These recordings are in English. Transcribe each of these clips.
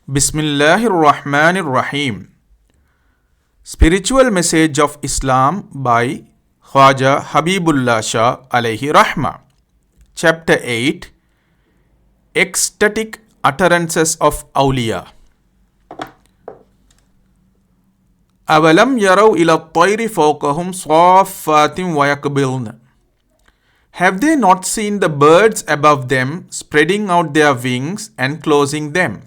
Bismillahir Rahmanir Rahim. Spiritual Message of Islam by Khwaja Habibullah Shah Alaihi Rahma. Chapter 8. Ecstatic Utterances of Awliya. Avalam yaraw ila at-tayri fawqahum saffatin wa yaqbilna. Have they not seen the birds above them spreading out their wings and closing them?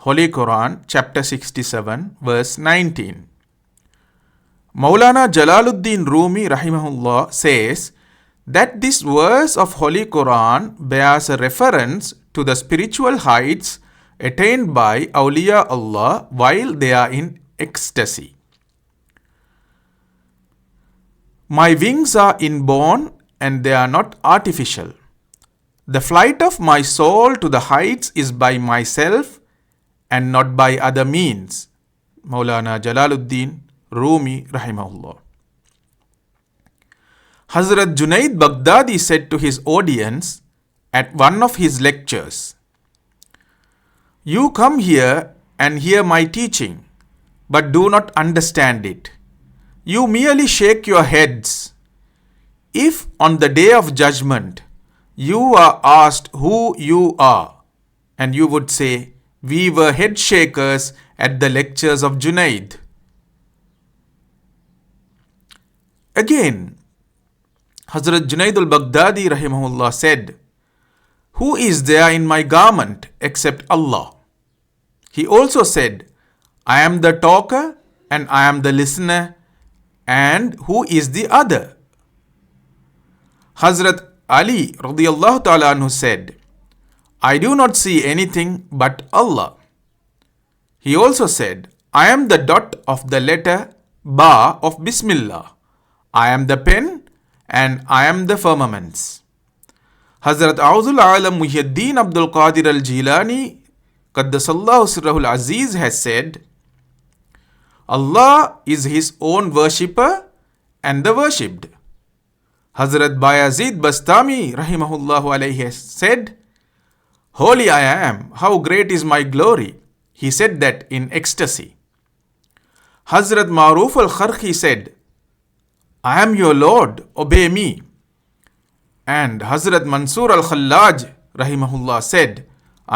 Holy Quran, chapter 67, verse 19. Maulana Jalaluddin Rumi rahimahullah says that this verse of Holy Quran bears a reference to the spiritual heights attained by Awliya Allah while they are in ecstasy. My wings are inborn and they are not artificial. The flight of my soul to the heights is by myself and not by other means. Maulana Jalaluddin Rumi rahimahullah. Hazrat Junaid Baghdadi said to his audience at one of his lectures, "You come here and hear my teaching, but do not understand it. You merely shake your heads. If on the day of judgment you are asked who you are, and you would say, 'We were head shakers at the lectures of Junaid.'" Again, Hazrat Junaid al-Baghdadi rahimahullah said, "Who is there in my garment except Allah?" He also said, "I am the talker and I am the listener, and who is the other?" Hazrat Ali radiyallahu ta'ala anhu said, "I do not see anything but Allah." He also said, "I am the dot of the letter Ba of Bismillah. I am the pen and I am the firmaments." Hazrat Auzul Alam Muhyiddin Abdul Qadir al-Jilani Qaddasallahu Sirrahul Azeez has said, "Allah is his own worshipper and the worshipped." Hazrat Bayazid Bastami rahimahullahu alayhi has said, "Holy I am, how great is my glory." He said that in ecstasy. Hazrat Maruf al-Kharqi said, "I am your Lord, obey me." And Hazrat Mansur al-Khallaj rahimahullah said,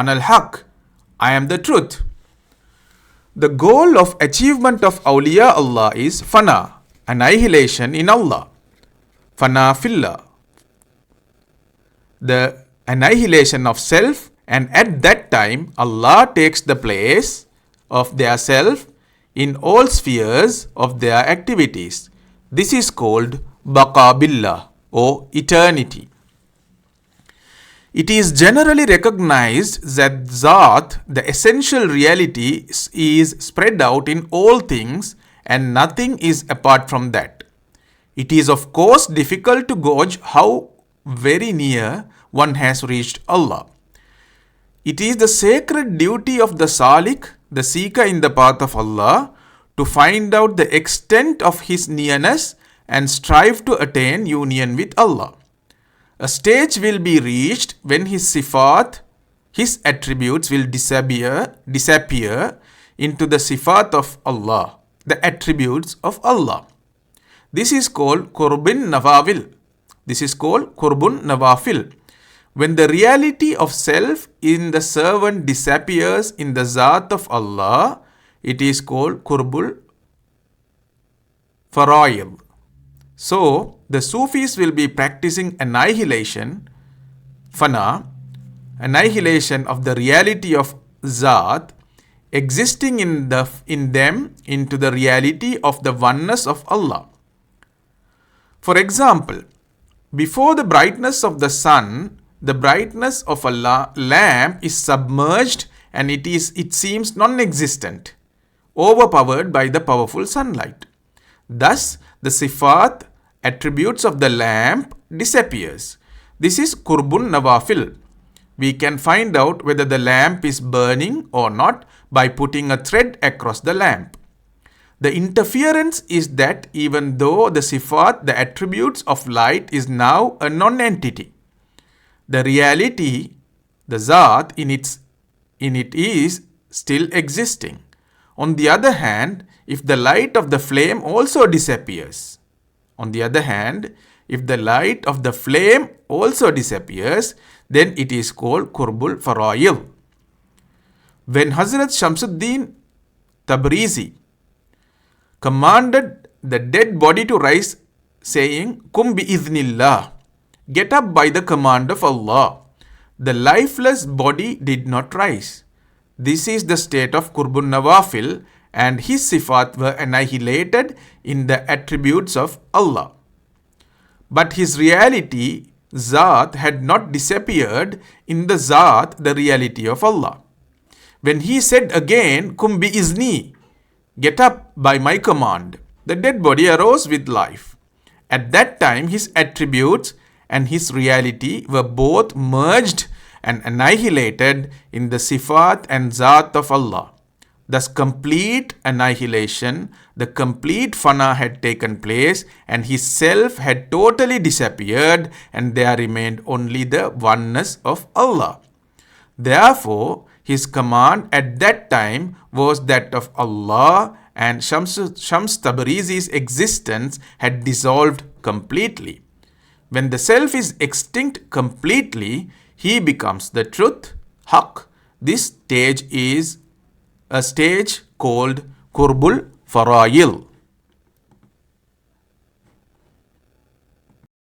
"An al-Haq, I am the truth." The goal of achievement of Awliya Allah is fana, annihilation in Allah. Fana fillah, the annihilation of self, and at that time Allah takes the place of their self in all spheres of their activities. This is called baqa billah, or eternity. It is generally recognized that Zat, the essential reality, is spread out in all things and nothing is apart from that. It is of course difficult to gauge how very near one has reached Allah. It is the sacred duty of the Salik, the seeker in the path of Allah, to find out the extent of his nearness and strive to attain union with Allah. A stage will be reached when his sifat, his attributes will disappear into the sifat of Allah, the attributes of Allah. This is called Qurbun Nawafil. When the reality of self in the servant disappears in the Zat of Allah, it is called Qurbul Faraid. So, the Sufis will be practicing annihilation, fana, annihilation of the reality of Zat existing in them into the reality of the oneness of Allah. For example, before the brightness of the sun, the brightness of a lamp is submerged and it seems non-existent, overpowered by the powerful sunlight. Thus, the sifat, attributes of the lamp disappears. This is Qurbun Nawafil. We can find out whether the lamp is burning or not by putting a thread across the lamp. The interference is that even though the sifat, the attributes of light, is now a non-entity, the reality, the Zat in its in it is still existing. On the other hand, if the light of the flame also disappears, then it is called Qurbul Fara'il. When Hazrat Shamsuddin Tabrizi commanded the dead body to rise, saying, Kum bi idhnillah, get up by the command of Allah, the lifeless body did not rise. This is the state of Qurbun Nawafil, and his sifat were annihilated in the attributes of Allah. But his reality, Zat, had not disappeared in the Zat, the reality of Allah. When he said again, Kum bi izni, get up by my command, the dead body arose with life. At that time, his attributes and his reality were both merged and annihilated in the Sifat and Zat of Allah. Thus, complete annihilation, the complete fana had taken place, and his self had totally disappeared, and there remained only the oneness of Allah. Therefore, his command at that time was that of Allah, and Shams Tabrizi's existence had dissolved completely. When the self is extinct completely, he becomes the truth, Haqq. This stage is a stage called Qurbul Fara'il.